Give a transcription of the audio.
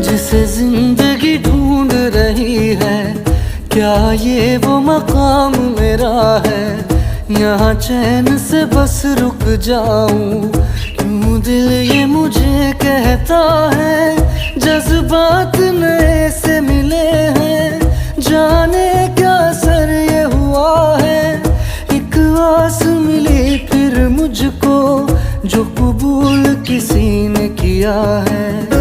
जिसे जिंदगी ढूंढ रही है, क्या ये वो मकाम मेरा है? यहाँ चैन से बस रुक जाऊं, क्यों दिल ये मुझे कहता है जज्बात नए से मिले हैं। जाने क्या असर ये हुआ है, एक आस मिली फिर मुझको जो कबूल किसी ने किया है।